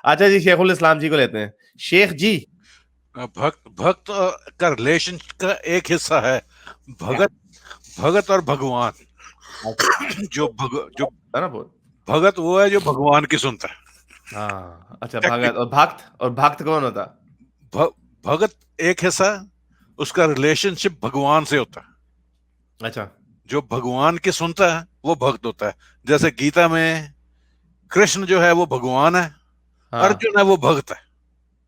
अच्छा जी, शेखुल इस्लाम जी को लेते हैं। शेख जी। भक्त भक्त का रिलेशन का एक हिस्सा है क्या? भगत। भगत और भगवान। अच्छा। जो है ना बोल। भगत वो है जो भगवान की सुनता है। हाँ अच्छा, टेक्निक भगत और भक्त, और भक्त कौन होता? भ, भगत एक हिस्सा, उसका रिलेशनशिप भगवान से होता है। अच्छा। जो भगवान की सुनता है वो भक्त होता है। जैसे गीता में कृष्ण जो है वो भगवान है, हाँ अर्जुन है वो भक्त है।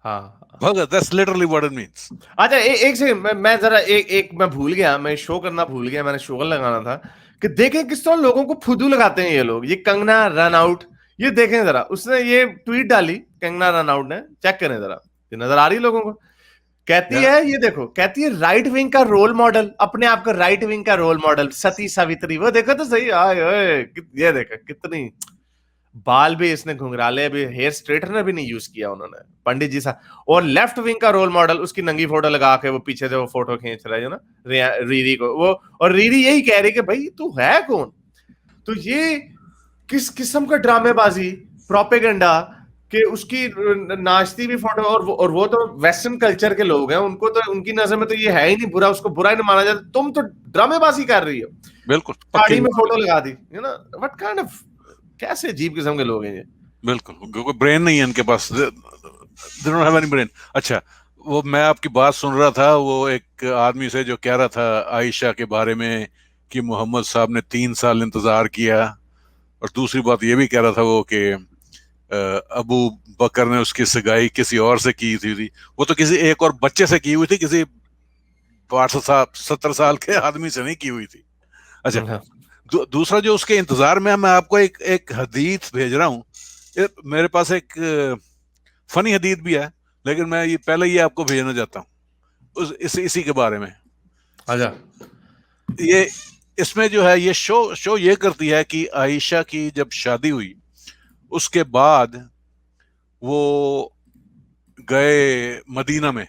हाँ। भगत, that's literally what it means. अच्छा, एक सेकंड, मैं जरा एक मैं भूल गया, मैं शो करना भूल गया, मैंने शो लगाना था। कि देखें किस तरह लोगों को फुदू लगाते हैं ये लोग, ये कंगना रन आउट। ये देखें जरा, उसने ये ट्वीट डाली कंगना रन आउट ने, चेक करें जरा। ये नजर आ रही है लोगों को? कहती या है, ये देखो, कहती है राइट विंग का रोल मॉडल, अपने आप का राइट विंग का रोल मॉडल सती सावित्री। वो देखो तो सही, आए ओए, ये देखो कितनी। बाल भी इसने घुंघराले, भी हेयर स्ट्रेटनर भी नहीं यूज किया उन्होंने, पंडित जी सा। और लेफ्ट विंग का रोल मॉडल, उसकी नंगी फोटो लगा के वो पीछे से वो फोटो खींच रहा है ना, रीरी को वो। और रीरी यही कह रही कि भाई तू है कौन? तो ये किस किस्म का ड्रामेबाजी, प्रोपेगेंडा, कि उसकी नाचती भी फोटो, और वो तो वेस्टर्न कल्चर के लोग हैं, उनको तो उनकी नजर में तो ये है ही नहीं बुरा, उसको बुरा ही नहीं माना जाता। तुम तो ड्रामेबाजी कर रही हो, बिल्कुल पक्की साड़ी में बात है। फोटो लगा दी, you know. What kind of, कैसे अजीब किस्म के लोग हैं ये। बिल्कुल, क्योंकि ब्रेन नहीं है इनके पास, they don't have any brain. अच्छा, वो मैं आपकी बात सुन रहा था, वो एक आदमी से जो कह रहा था आयशा के बारे में कि मोहम्मद साहब ने 3 साल इंतजार किया। और दूसरी बात ये भी कह रहा था वो कि अबू बकर ने उसकी सगाई किसी और से की थी। वो तो किसी एक और बच्चे से की हुई थी, किसी 70 साल के आदमी से नहीं की हुई थी। अच्छा, हाँ। दूसरा जो उसके इंतजार में है, मैं आपको एक एक हदीस भेज रहा हूँ। मेरे पास एक फनी हदीस भी है, लेकिन मैं ये पहले ये आपको भेजना चाहता हूँ इसी के बारे में। अच्छा। ये इसमें जो है, ये शो शो ये करती है कि आयशा की जब शादी हुई उसके बाद वो गए मदीना में।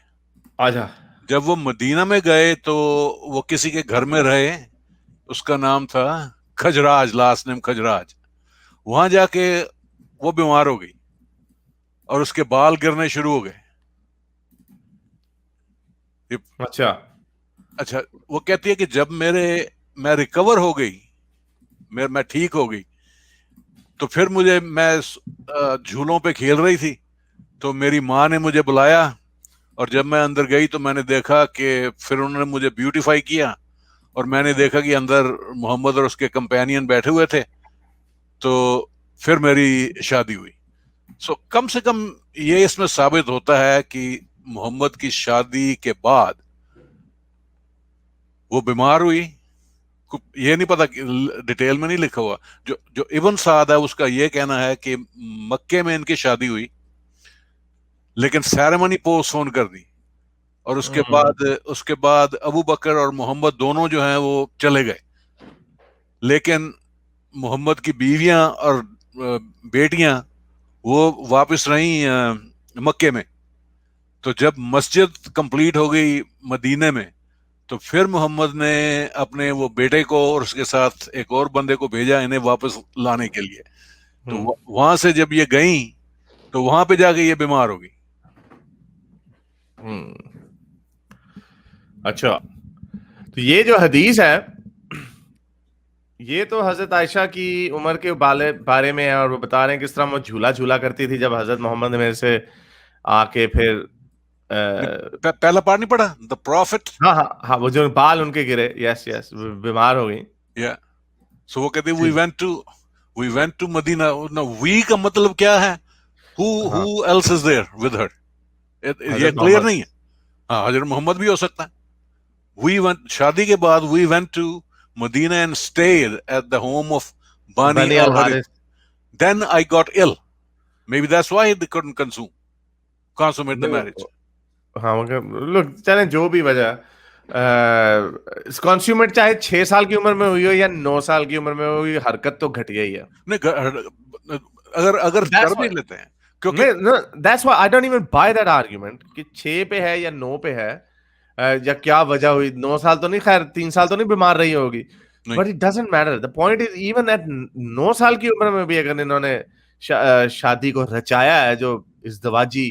अच्छा। जब वो मदीना में गए तो वो किसी के घर में रहे। उसका नाम था खजराज, लास्ट नेम खजराज। वहां जाके वो बीमार हो गई और उसके बाल गिरने शुरू हो गए। ये- अच्छा। अच्छा, वो कहती है कि जब मैं रिकवर हो गई, मैं ठीक हो गई, तो फिर मैं झूलों पे खेल रही थी, तो मेरी माँ ने मुझे बुलाया। और जब मैं अंदर गई तो मैंने देखा कि फिर उन्होंने मुझे ब्यूटीफाई किया, और मैंने देखा कि अंदर मोहम्मद और उसके कंपेनियन बैठे हुए थे। तो फिर मेरी शादी हुई। कम से कम ये इसमें साबित होता है कि मोहम्मद की शादी के बाद वो बीमार हुई। ये नहीं पता, डिटेल में नहीं लिखा हुआ। जो जो इब्न साद है उसका ये कहना है कि मक्के में इनकी शादी हुई, लेकिन सेरेमनी पोस्टपोन कर दी। और हम्म। उसके बाद अबू बकर और मोहम्मद दोनों जो हैं वो चले गए। लेकिन मोहम्मद की बीवियां और बेटियां वो वापस रही मक्के में। तो जब मस्जिद कंप्लीट हो गई मदीने में, तो फिर मोहम्मद ने अपने वो बेटे को और उसके साथ एक और बंदे को भेजा इन्हें वापस लाने के लिए। तो हम्म। वहां से जब ये गई तो वहां पे जाके ये बीमार हो गई। हम्म। अच्छा, तो ये जो हदीस है, ये तो हजरत आयशा की उम्र के बारे में है, और वो बता रहे हैं किस तरह वो झूला झूला करती थी जब हजरत मोहम्मद ने मेरे से आके फिर पहला पार्ट नहीं पढ़ा, द प्रॉफिट। हाँ हाँ हाँ, वो जो बाल उनके गिरे, यस यस, बीमार हो गई। या सो वो कहते जी। वी वेंट टू मदीना ना। वी का मतलब क्या है? हु हाँ, else is there with her? ये हजरत क्लियर मोहम्मद। नहीं है। हाँ, हजरत मोहम्मद भी हो सकता है। वी वेंट, शादी के बाद we went to Medina and stayed at the home of Bani Bani al al Harith. Harith. Then I got ill, maybe that's why they couldn't consummate the marriage. हाँ, मगर लोग चले जो भी वजह, कंस्यूमेट चाहे 6 साल की उम्र में हुई हो या 9 साल की उम्र में हुई, हरकत तो घटिया ही है। नहीं, अगर अगर That's कर why, भी लेते हैं, क्योंकि मैं no, that's why I don't even buy that argument कि 6 पे है या 9 पे है। या क्या वजह हुई, 9 साल तो नहीं, खैर 3 साल तो नहीं बीमार रही होगी। नहीं। But it doesn't matter, the point is even at 9 साल की उम्र में भी अगर इन्होंने शादी को रचाया है, जो इज़्दवाजी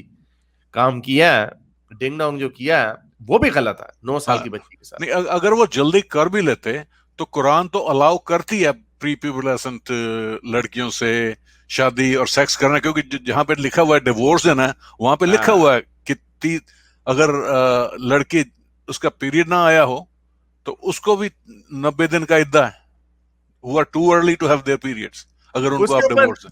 काम किया है, डिंग डोंग जो किया है वो भी गलत है 9 साल की बच्ची के साथ। नहीं, अगर वो जल्दी कर भी लेते तो कुरान तो अलाउ करती है प्री प्यूबरसेंट लड़कियों से शादी और सेक्स करना, क्योंकि जहां पे लिखा हुआ है डिवोर्स देना है वहां पे लिखा हुआ है कि अगर लड़की उसका पीरियड ना आया हो तो उसको भी 90 दिन का इद्दा है, who are too early to have their periods, अगर उनको आप डिवोर्स।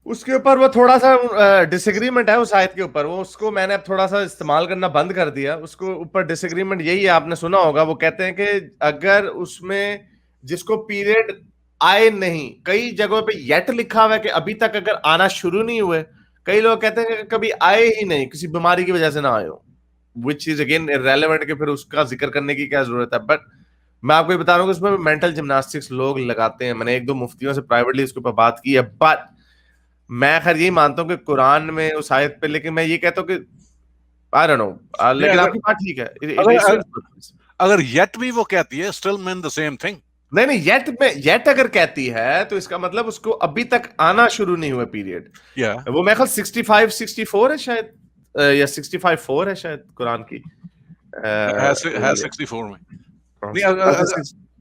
उसके ऊपर वो थोड़ा सा डिसएग्रीमेंट है उस आयत के ऊपर, वो उसको मैंने अब थोड़ा सा इस्तेमाल करना बंद कर दिया। उसको ऊपर डिसएग्रीमेंट यही है, आपने सुना होगा, वो कहते हैं कि अगर उसमें जिसको पीरियड आए नहीं, कई जगहों पे येट लिखा हुआ है कि अभी तक अगर आना शुरू नहीं हुए, कई लोग कहते हैं कि कभी आए ही नहीं, किसी बीमारी की वजह से ना आए हो, विच इज अगेन इररेलेवेंट कि फिर उसका जिक्र करने की क्या जरूरत है। बट मैं आपको ये बता रहा हूँ कि उसमें मेंटल जिम्नास्टिक्स लोग लगाते हैं। मैंने 1-2 मुफ्तियों से प्राइवेटली इसके ऊपर बात की है, बट मैं खैर यही मानता हूँ कि कुरान में उस आयत पे, लेकिन मैं ये कहता हूँ कि आई डोंट नो, लेकिन आपकी बात ठीक है। अगर येट भी वो कहती है still mean the same thing. नहीं नहीं, येट अगर कहती है तो इसका मतलब उसको अभी तक आना शुरू नहीं हुआ पीरियड। वो मेरे ख्याल 65-64 है शायद, या 65-4 है शायद कुरान की, है 64 में। नहीं,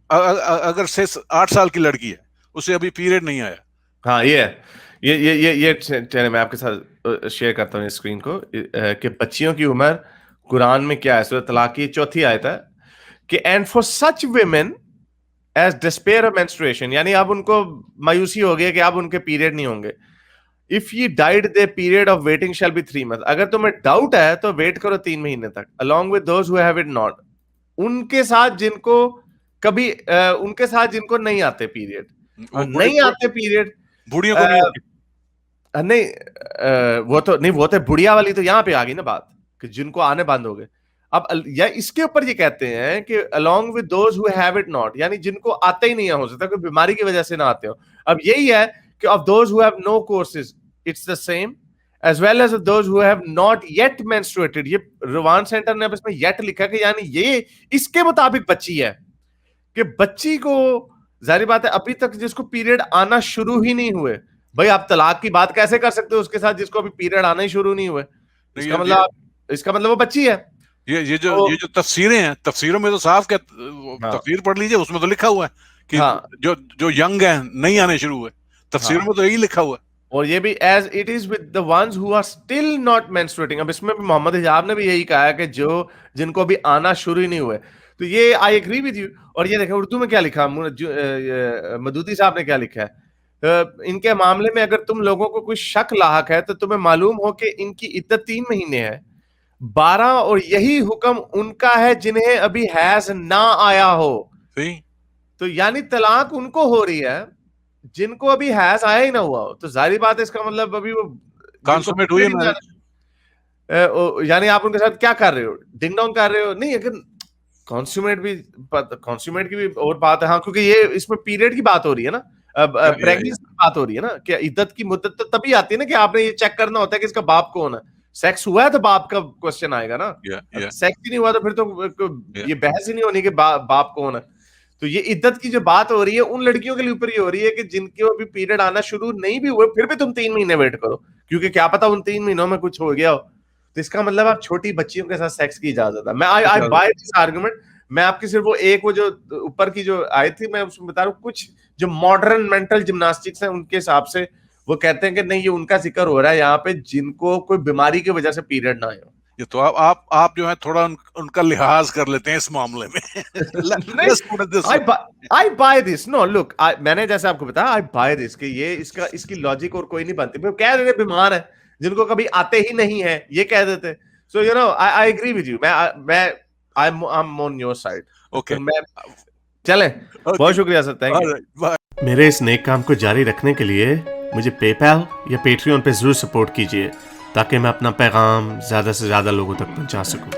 अगर से 8 साल की लड़की है उसे अभी पीरियड नहीं आया। हाँ ये चलिए मैं आपके साथ शेयर करता हूँ स्क्रीन को, कि बच्चियों की उम्र कुरान में क्या है। सूरह तलाक की 4th आयत है कि and for such women as despair of menstruation, यानी अब उनको मायूसी हो गई कि अब उनके पीरियड नहीं होंगे। इफ ये died they period of waiting shall be 3 months, अगर तुम्हें डाउट है तो वेट करो 3 महीने तक, along with those who have it not, उनके साथ जिनको कभी उनके साथ जिनको नहीं आते पीरियड, नहीं आते पीरियड, बुढ़ियों को नहीं आती। नहीं वो तो बुढ़िया वाली तो यहां पे आ गई ना बात, कि जिनको आने बंद हो गए। अब या इसके ऊपर ये कहते हैं कि along with those who have it not, यानी जिनको आते ही नहीं है, हो सकता है कोई बीमारी की वजह से ना आते हो। अब यही है कि of those who have no courses it's the same as well as of those who have not yet menstruated। ये रुवान सेंटर ने अब इसमें yet लिखा कि यानी ये इसके मुताबिक बच्ची है, कि बच्ची को जाहिर बात है अभी तक जिसको पीरियड आना शुरू ही नहीं हुए, भाई आप तलाक की बात कैसे कर सकते हो उसके साथ जिसको अभी पीरियड आना ही शुरू नहीं हुए? इसका मतलब वो बच्ची है। ये जो तफसीरें हैं, तफसीरों में तो साफ तफसीर पढ़ लीजिए, उसमें तो लिखा हुआ है कि जो यंग है नहीं आने शुरू हुए, तफसीरों में तो यही लिखा हुआ है। और ये भी as it is with the ones who are still not menstruating. अब इसमें भी मोहम्मद हिजाब ने भी यही कहा है कि जिनको अभी आना शुरू ही नहीं हुए। तो ये आई एग्री विद यू। और ये देखें उर्दू में क्या लिखा, मदूदी साहब ने क्या लिखा है, इनके मामले में अगर तुम लोगों को कोई शक लाहक है तो तुम्हें मालूम हो कि इनकी इद्दत 3 महीने है, 12 और यही हुक्म उनका है जिन्हें अभी हैज ना आया हो। तो यानी तलाक उनको हो रही है जिनको अभी हैज आया ही ना हुआ हो। तो जाहिर बात है इसका मतलब अभी वो कंसुमेट हुई ना, यानी आप उनके साथ क्या कर रहे हो, डिंग डोंग कर रहे हो? नहीं, अगर कंसुमेट की भी और बात है। हाँ, क्योंकि ये इसमें पीरियड की बात हो रही है ना, प्रेगनेंसी की बात हो रही है ना, कि इद्दत की मुद्दत तो तभी आती है ना कि आपने ये चेक करना होता है कि इसका बाप कौन है। सेक्स हुआ है तो बाप का क्वेश्चन आएगा ना, सेक्स ही नहीं हुआ तो फिर तो ये बहस ही नहीं होनी कि बाप कौन है। तो ये इद्दत की जो बात हो रही है उन लड़कियों के लिए ऊपर ही हो रही है कि जिनके अभी पीरियड आना शुरू नहीं भी हुए, फिर भी तुम 3 महीने वेट करो, क्योंकि क्या पता उन 3 महीनों में कुछ हो गया हो। तो इसका मतलब आप छोटी बच्चियों के साथ सेक्स की इजाजत है। मैं आई बाय दिस आर्गुमेंट। मैं आपकी सिर्फ वो जो ऊपर की जो आई थी मैं उसमें बता रहा हूँ, कुछ जो मॉडर्न मेंटल जिम्नास्टिक्स है उनके हिसाब से वो कहते हैं कि नहीं, ये उनका जिक्र हो रहा है यहाँ पे जिनको कोई बीमारी की वजह से पीरियड ना आए। ये तो आप जो है थोड़ा उनका लिहाज कर लेते हैं इस मामले में। I buy this. No, look, मैंने जैसे आपको बताया I buy this कि ये इसकी लॉजिक और कोई नहीं बनती। फिर कह रहे बीमार है जिनको कभी आते ही नहीं है, ये कह देते। So you know, I agree with you. I'm on your side. Okay. चलें, बहुत शुक्रिया सर, थैंक यू। मेरे इस नेक काम को जारी रखने के लिए मुझे पेपैल या पेट्रियन पे जरूर सपोर्ट कीजिए ताकि मैं अपना पैगाम ज्यादा से ज्यादा लोगों तक पहुंचा सकूं।